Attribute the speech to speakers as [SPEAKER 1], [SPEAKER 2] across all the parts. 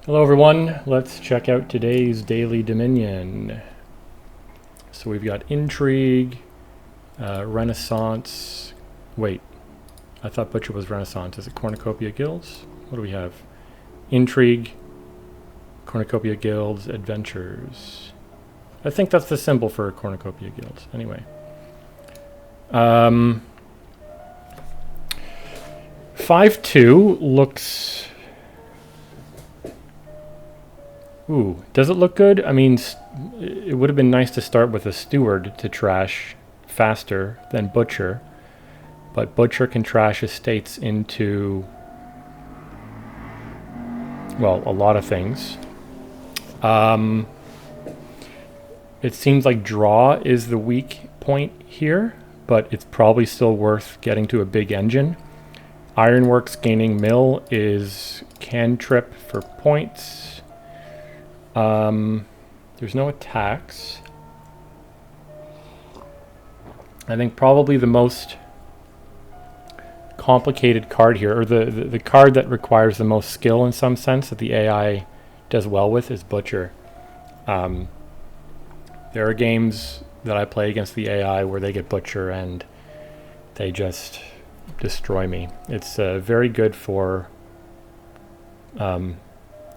[SPEAKER 1] Hello everyone, let's check out today's Daily Dominion. So we've got Intrigue, Renaissance, wait, I thought Butcher was Renaissance. Is it Cornucopia Guilds? What do we have? Intrigue, Cornucopia Guilds, Adventures. I think that's the symbol for Cornucopia Guilds. Anyway. 5-2 looks... Ooh, does it look good? I mean, it would have been nice to start with a Steward to trash faster than Butcher. But Butcher can trash estates into, well, a lot of things. It seems like draw is the weak point here, but it's probably still worth getting to a big engine. Ironworks gaining mill is cantrip for points. There's no attacks. I think probably the most complicated card here, or the card that requires the most skill in some sense that the AI does well with, is Butcher. There are games that I play against the AI where they get Butcher and they just destroy me. It's very good for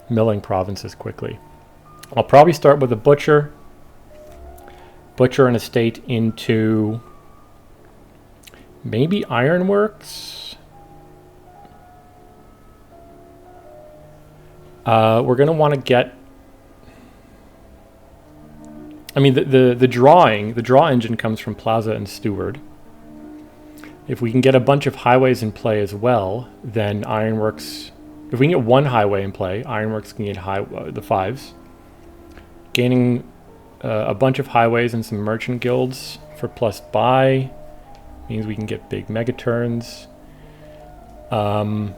[SPEAKER 1] milling provinces quickly. I'll probably start with a Butcher an estate into maybe Ironworks. We're going to want to get... I mean, the draw engine comes from Plaza and Steward. If we can get a bunch of highways in play as well, then Ironworks... If we can get one highway in play, Ironworks can get the 5s. Gaining a bunch of highways and some merchant guilds for plus buy means we can get big mega turns. So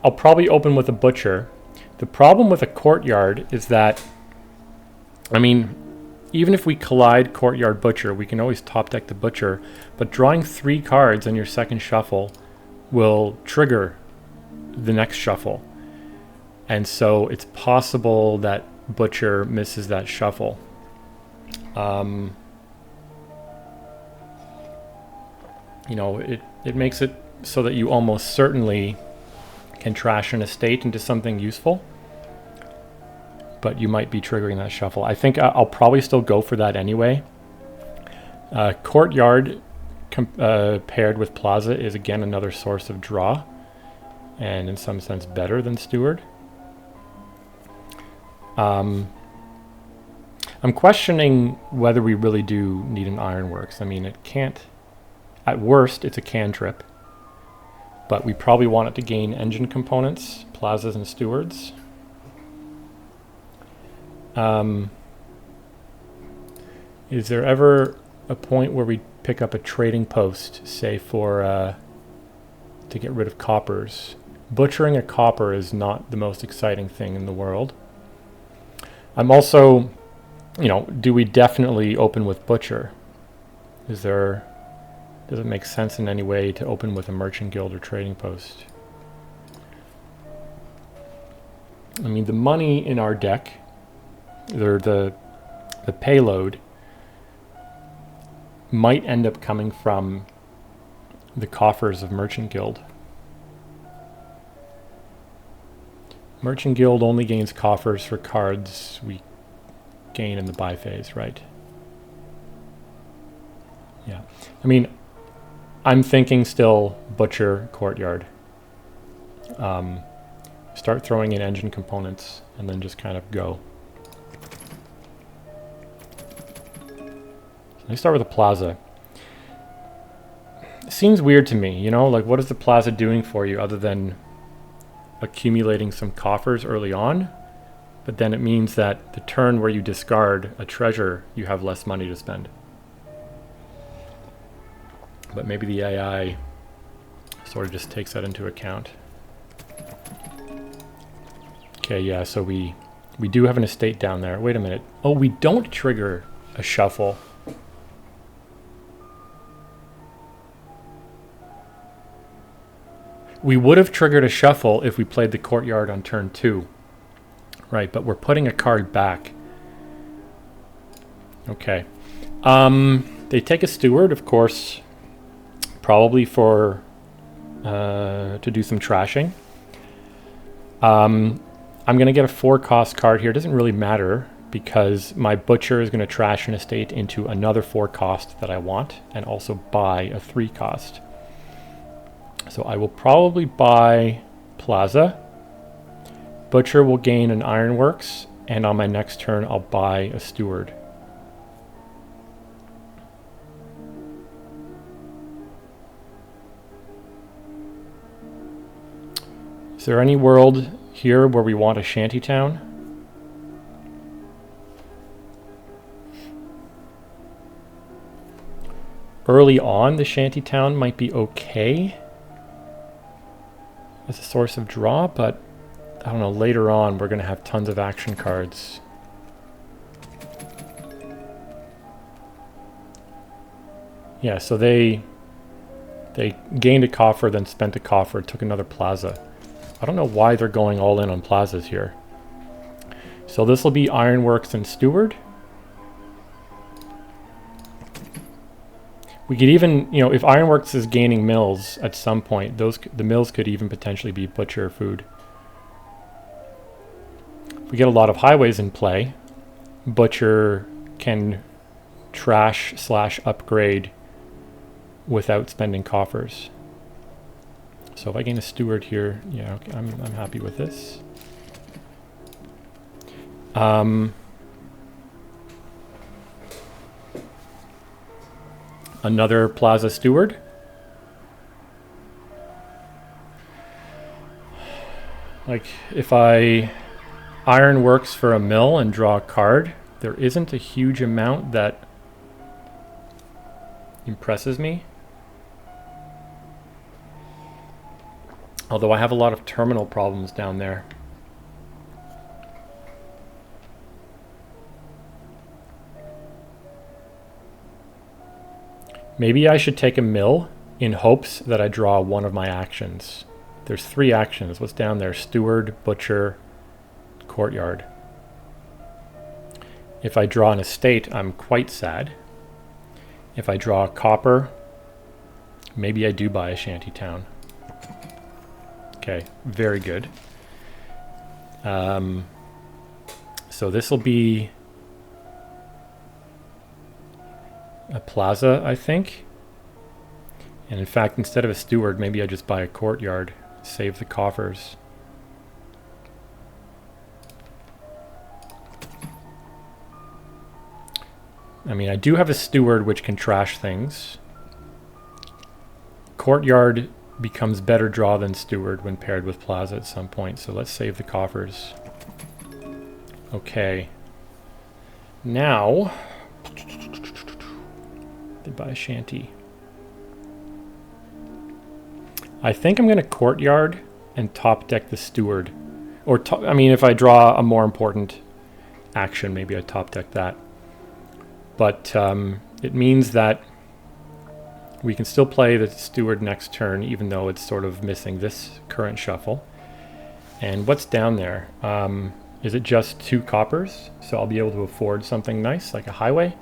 [SPEAKER 1] I'll probably open with a Butcher. The problem with a Courtyard is that, I mean, even if we collide Courtyard Butcher, we can always top deck the Butcher, but drawing 3 cards on your second shuffle will trigger the next shuffle. And so it's possible that Butcher misses that shuffle. You know, it makes it so that you almost certainly can trash an estate into something useful, but you might be triggering that shuffle. I think I'll probably still go for that anyway. Courtyard paired with Plaza is again another source of draw, and in some sense better than Steward. I'm questioning whether we really do need an Ironworks. I mean, it can't... At worst, it's a cantrip, but we probably want it to gain engine components, Plazas and Stewards. Is there ever a point where we pick up a trading post, say for to get rid of coppers? Butchering a copper is not the most exciting thing in the world. I'm also, you know, do we definitely open with Butcher? Does it make sense in any way to open with a merchant guild or trading post? I mean, the money in our deck, the payload, might end up coming from the coffers of Merchant Guild. Merchant Guild only gains coffers for cards we gain in the buy phase, right? Yeah. I mean, I'm thinking still Butcher, Courtyard. Start throwing in engine components and then just kind of go. Let me start with the Plaza. It seems weird to me, you know, like what is the Plaza doing for you other than accumulating some coffers early on? But then it means that the turn where you discard a treasure, you have less money to spend. But maybe the AI sort of just takes that into account. Okay, yeah, so we do have an estate down there. Wait a minute. Oh, we don't trigger a shuffle. We would have triggered a shuffle if we played the courtyard on turn 2. Right, but we're putting a card back. Okay. They take a steward, of course, probably for to do some trashing. I'm going to get a 4-cost card here. It doesn't really matter because my butcher is going to trash an estate into another 4-cost that I want and also buy a 3-cost. So I will probably buy Plaza. Butcher will gain an Ironworks, and on my next turn I'll buy a steward. Is there any world here where we want a shantytown? Early on, the shantytown might be okay as a source of draw, but I don't know, later on we're going to have tons of action cards. Yeah, so they gained a coffer, then spent a coffer, took another plaza. I don't know why they're going all in on plazas here. So this will be Ironworks and Steward. We could even, you know, if Ironworks is gaining mills at some point, the mills could even potentially be butcher food. If we get a lot of highways in play, butcher can trash/upgrade without spending coffers. So if I gain a steward here, yeah, okay, I'm happy with this. Another Plaza Steward. Like, if I Ironworks for a mill and draw a card, there isn't a huge amount that impresses me. Although I have a lot of terminal problems down there. Maybe I should take a mill in hopes that I draw one of my actions. There's 3 actions. What's down there? Steward, Butcher, Courtyard. If I draw an estate, I'm quite sad. If I draw a copper, maybe I do buy a shantytown. Okay, very good. So this will be a plaza, I think. And in fact, instead of a steward, maybe I just buy a courtyard, save the coffers. I mean, I do have a steward which can trash things. Courtyard becomes better draw than steward when paired with plaza at some point, so let's save the coffers. Okay. Now, they buy a shanty. I think I'm going to courtyard and top deck the steward. Or, I mean, if I draw a more important action, maybe I top deck that. But it means that we can still play the steward next turn, even though it's sort of missing this current shuffle. And what's down there? Is it just 2 coppers? So I'll be able to afford something nice, like a highway?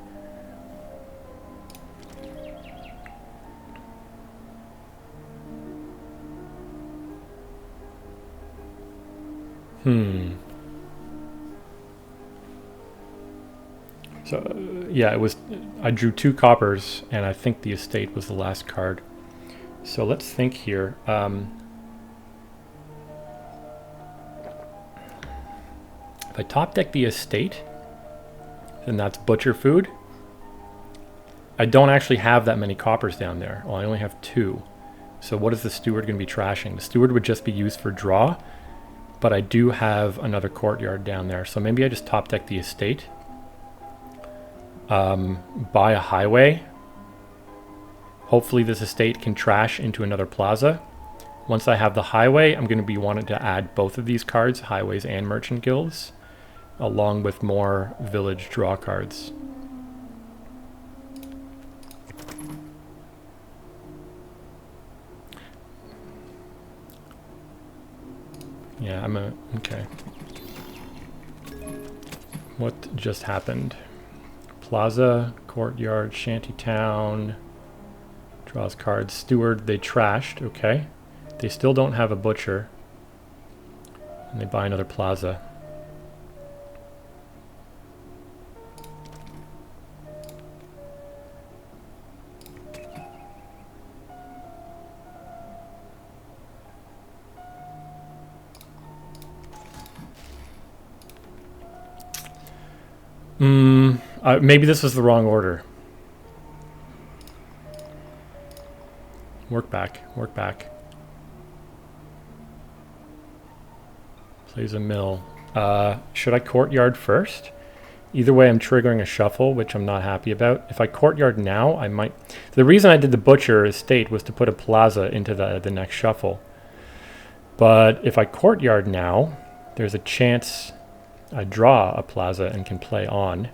[SPEAKER 1] So, yeah, it was. I drew 2 coppers, and I think the estate was the last card. So let's think here. If I top deck the estate, then that's butcher food. I don't actually have that many coppers down there. Well, I only have 2. So what is the steward going to be trashing? The steward would just be used for draw, but I do have another courtyard down there. So maybe I just top deck the estate. Buy a highway. Hopefully this estate can trash into another plaza. Once I have the highway, I'm going to be wanting to add both of these cards, highways and merchant guilds, along with more village draw cards. Yeah, okay. What just happened? Plaza, courtyard, shantytown, draws cards. Steward, they trashed, okay. They still don't have a butcher. And they buy another plaza. Maybe this was the wrong order. Work back, work back. Plays a mill. Should I courtyard first? Either way, I'm triggering a shuffle, which I'm not happy about. If I courtyard now, I might... The reason I did the butcher estate was to put a plaza into the next shuffle. But if I courtyard now, there's a chance I draw a plaza and can play on.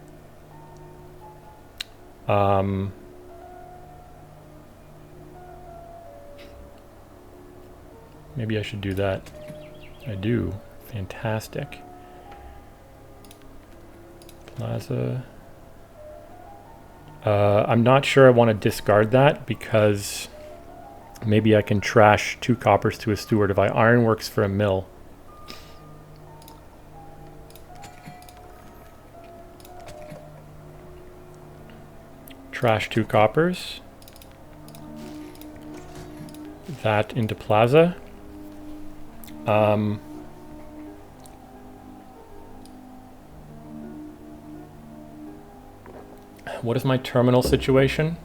[SPEAKER 1] Maybe I should do that. I do. Fantastic. Plaza. I'm not sure I want to discard that because maybe I can trash 2 coppers to a steward if I ironworks for a mill. Trash 2 coppers. That into plaza. What is my terminal situation?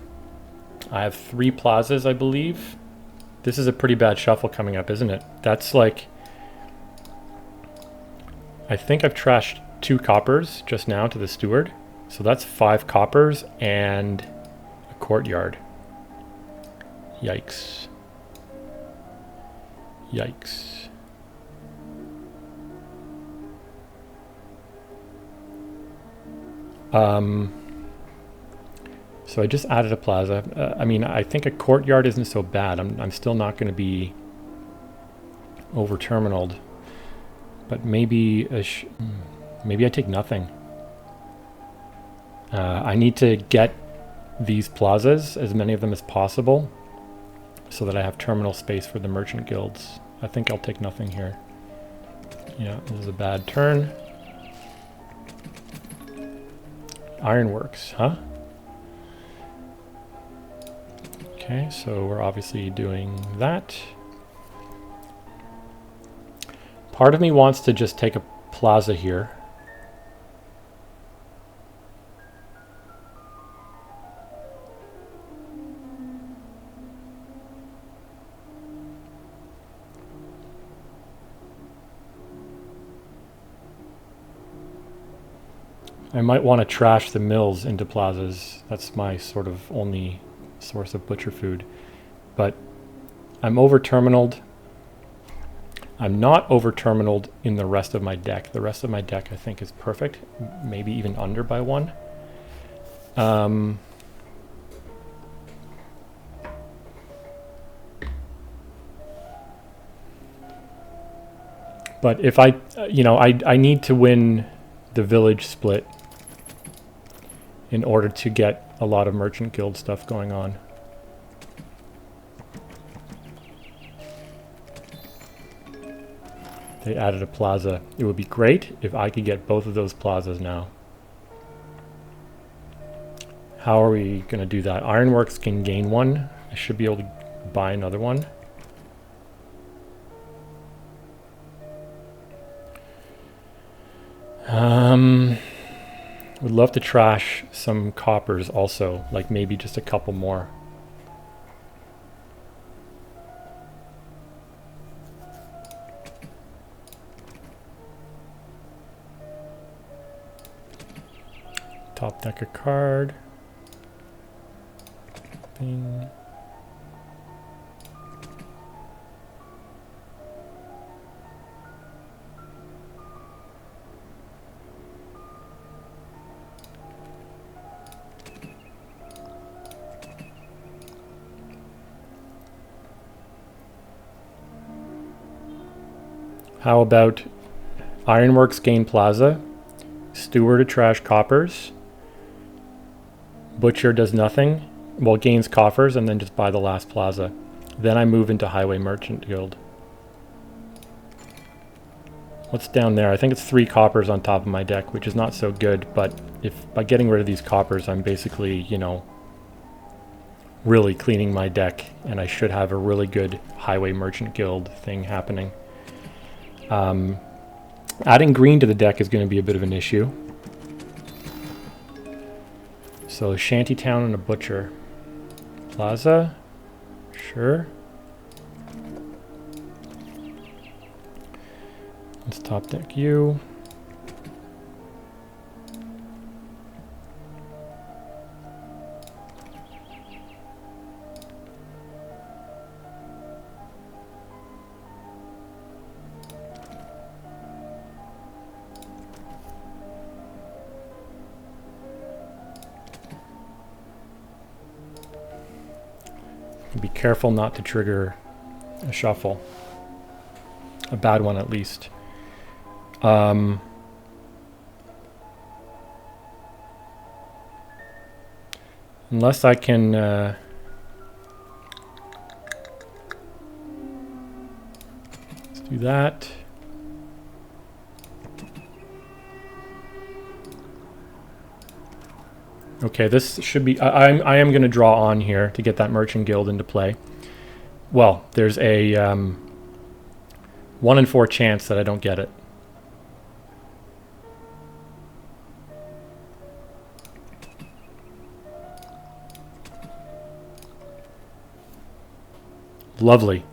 [SPEAKER 1] I have 3 plazas, I believe. This is a pretty bad shuffle coming up, isn't it? That's like... I think I've trashed 2 coppers just now to the steward. So that's 5 coppers and a courtyard. Yikes. Yikes. So I just added a plaza. I mean, I think a courtyard isn't so bad. I'm still not going to be over-terminaled. But maybe maybe I take nothing. I need to get these plazas, as many of them as possible, so that I have terminal space for the merchant guilds. I think I'll take nothing here. Yeah, this is a bad turn. Ironworks, huh? Okay, so we're obviously doing that. Part of me wants to just take a plaza here. I might want to trash the mills into plazas. That's my sort of only source of butcher food. But I'm over-terminaled. I'm not over-terminaled in the rest of my deck. The rest of my deck I think is perfect. Maybe even under by 1. But if I, I need to win the village split in order to get a lot of merchant guild stuff going on. They added a plaza. It would be great if I could get both of those plazas now. How are we going to do that? Ironworks can gain 1. I should be able to buy another one. Would love to trash some coppers also, like maybe just a couple more. Top deck a card. Bing. How about Ironworks gain plaza, Steward to trash coppers, Butcher does nothing, well, gains coffers, and then just buy the last plaza. Then I move into Highway Merchant Guild. What's down there? I think it's 3 coppers on top of my deck, which is not so good, but if by getting rid of these coppers, I'm basically, you know, really cleaning my deck, and I should have a really good Highway Merchant Guild thing happening. Adding green to the deck is going to be a bit of an issue. So Shantytown and a Butcher. Plaza? Sure. Let's top deck you. Be careful not to trigger a shuffle. A bad one at least. Unless I can let's do that. Okay, this should be... I am going to draw on here to get that Merchant Guild into play. Well, there's a 1 in 4 chance that I don't get it. Lovely.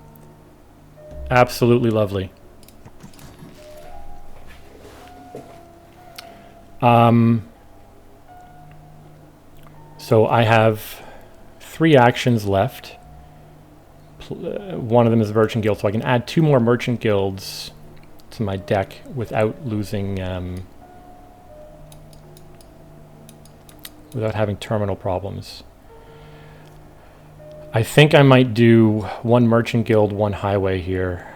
[SPEAKER 1] Absolutely lovely. So I have 3 actions left. One of them is a Merchant Guild, so I can add 2 more Merchant Guilds to my deck without losing, without having terminal problems. I think I might do 1 Merchant Guild, 1 Highway here.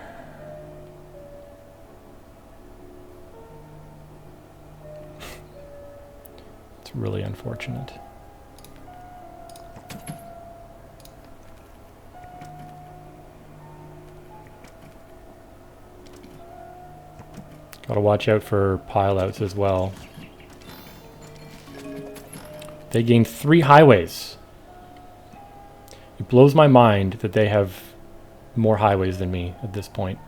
[SPEAKER 1] It's really unfortunate. Gotta watch out for pileouts as well. They gain 3 highways. It blows my mind that they have more highways than me at this point.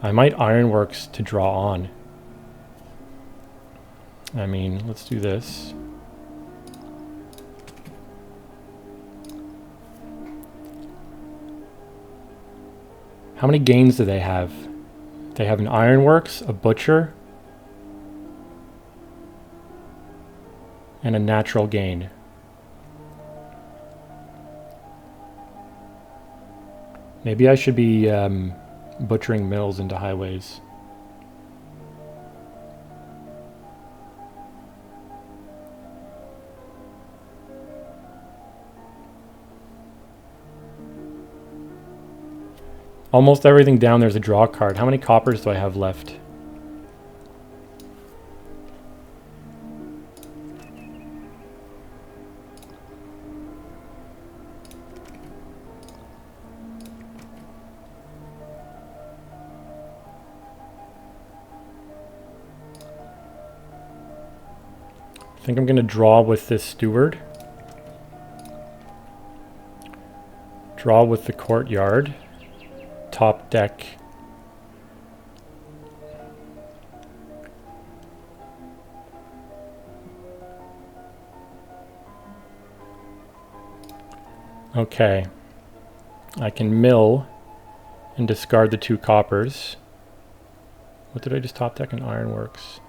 [SPEAKER 1] I might Ironworks to draw on. I mean, let's do this. How many gains do they have? They have an Ironworks, a Butcher, and a natural gain. Maybe I should be butchering mills into highways. Almost everything down there's a draw card. How many coppers do I have left? I think I'm going to draw with this Steward. Draw with the Courtyard. Top deck. Okay. I can mill and discard the 2 coppers. What did I just top deck in Ironworks?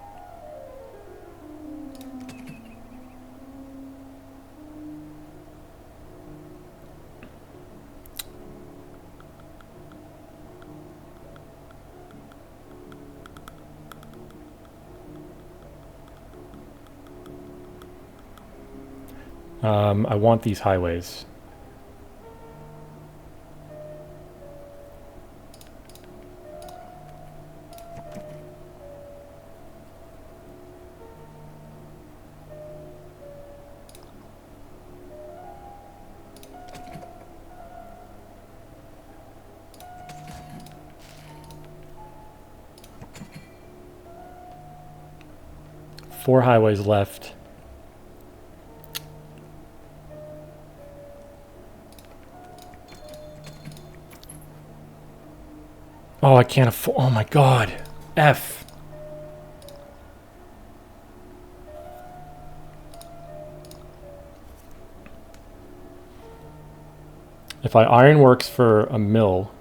[SPEAKER 1] I want these highways. Four highways left. Oh, I can't afford. Oh my god. F. If I ironworks for a mill,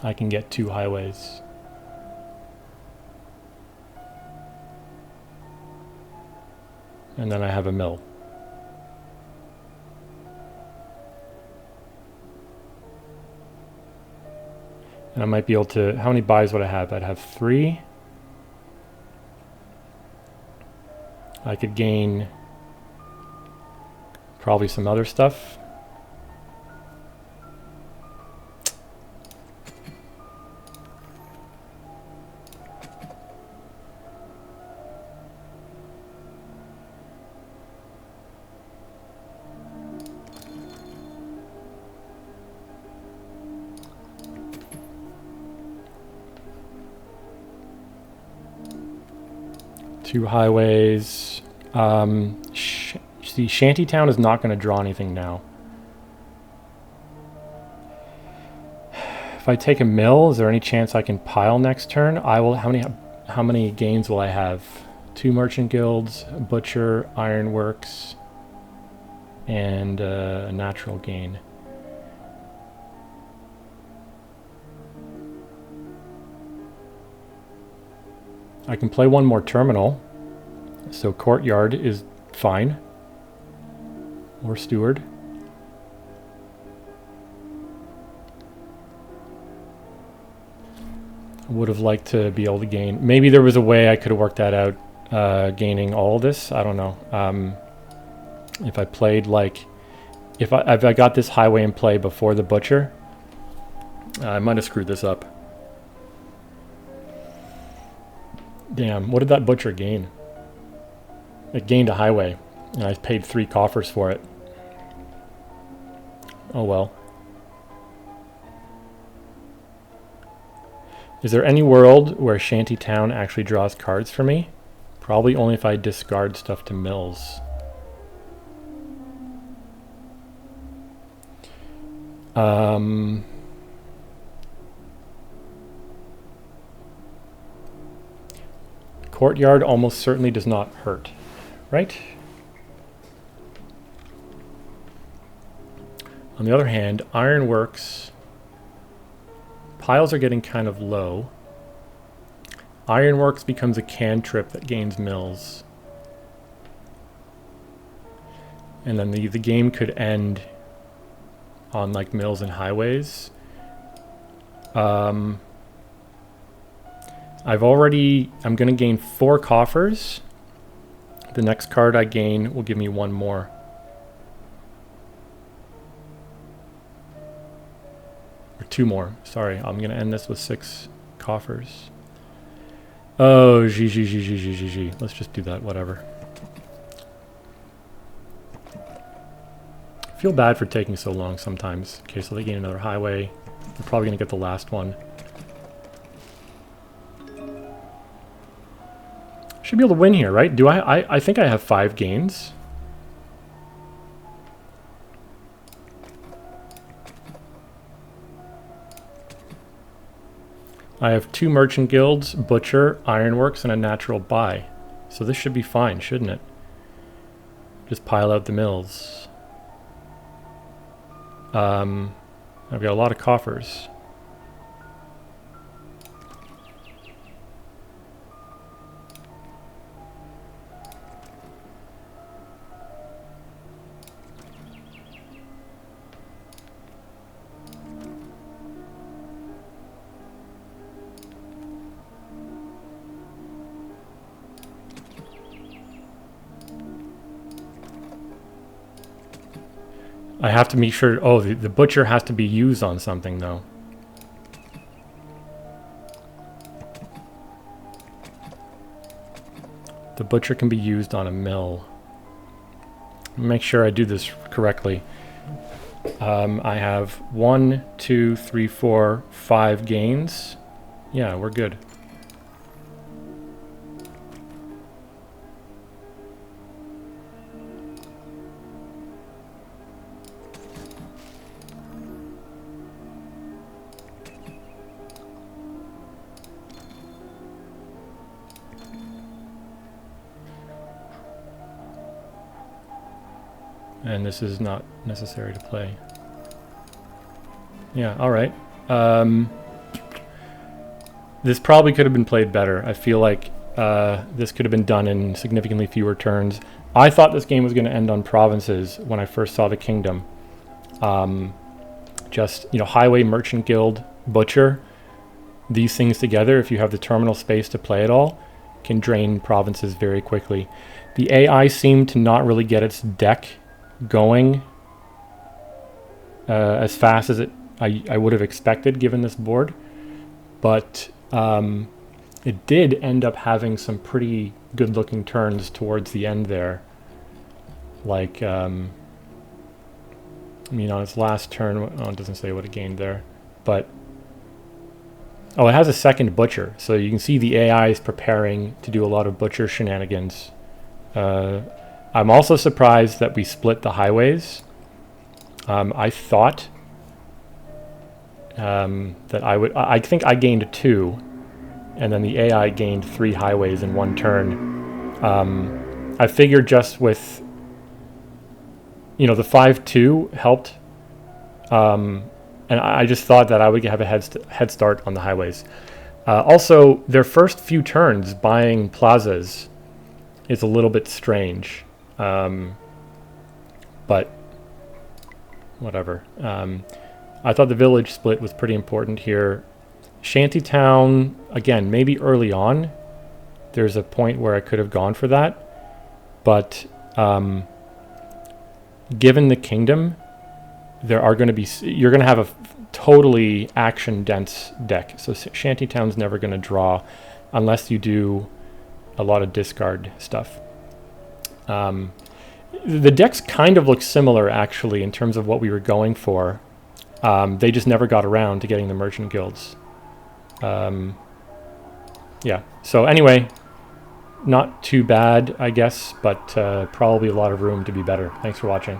[SPEAKER 1] I can get 2 highways. And then I have a mill. And I might be able to... How many buys would I have? I'd have 3. I could gain probably some other stuff. Two highways. See, Shantytown is not going to draw anything now. If I take a mill, is there any chance I can pile next turn? I will. How many gains will I have? 2 merchant guilds, a butcher, ironworks, and a natural gain. I can play one more terminal, so courtyard is fine, or steward. I would have liked to be able to gain. Maybe there was a way I could have worked that out, gaining all this. I don't know. If I played like, if I got this highway in play before the butcher, I might have screwed this up. Damn, what did that butcher gain? It gained a highway, and I paid 3 coffers for it. Oh well. Is there any world where Shantytown actually draws cards for me? Probably only if I discard stuff to mills. Courtyard almost certainly does not hurt, right? On the other hand, ironworks, piles are getting kind of low. Ironworks becomes a cantrip that gains mills. And then the game could end on like mills and highways. I'm gonna gain 4 coffers. The next card I gain will give me 1 more. Or 2 more, sorry. I'm gonna end this with 6 coffers. Oh, GG. Let's just do that, whatever. I feel bad for taking so long sometimes. Okay, so they gain another highway. They're probably gonna get the last one. Should be able to win here, right? Do I think I have 5 gains. I have 2 merchant guilds, butcher, ironworks, and a natural buy. So this should be fine, shouldn't it? Just pile out the mills. I've got a lot of coffers. I have to make sure. Oh, the butcher has to be used on something though. The butcher can be used on a mill. Make sure I do this correctly. I have 1, 2, 3, 4, 5 gains. Yeah, we're good. And this is not necessary to play. Yeah, alright. This probably could have been played better. I feel like this could have been done in significantly fewer turns. I thought this game was going to end on provinces when I first saw the kingdom. Just, you know, highway, merchant guild, butcher. These things together, if you have the terminal space to play it all, can drain provinces very quickly. The AI seemed to not really get its deck going as fast as I would have expected given this board, but it did end up having some pretty good looking turns towards the end there. Like, I mean, on its last turn, oh, it doesn't say what it gained there, but oh, it has a second butcher, so you can see the AI is preparing to do a lot of butcher shenanigans. I'm also surprised that we split the highways. I thought that I think I gained 2, and then the AI gained 3 highways in one turn. I figured just with, you know, the 5-2 helped, and I just thought that I would have a head start on the highways. Also, their first few turns buying plazas is a little bit strange. But whatever. I thought the village split was pretty important here. Shantytown, again, maybe early on, there's a point where I could have gone for that. But given the kingdom, there are going to be, you're going to have a totally action dense deck. So Shantytown's never going to draw unless you do a lot of discard stuff. The decks kind of look similar, actually, in terms of what we were going for. They just never got around to getting the merchant guilds. Yeah, so anyway, not too bad, I guess, but probably a lot of room to be better. Thanks for watching.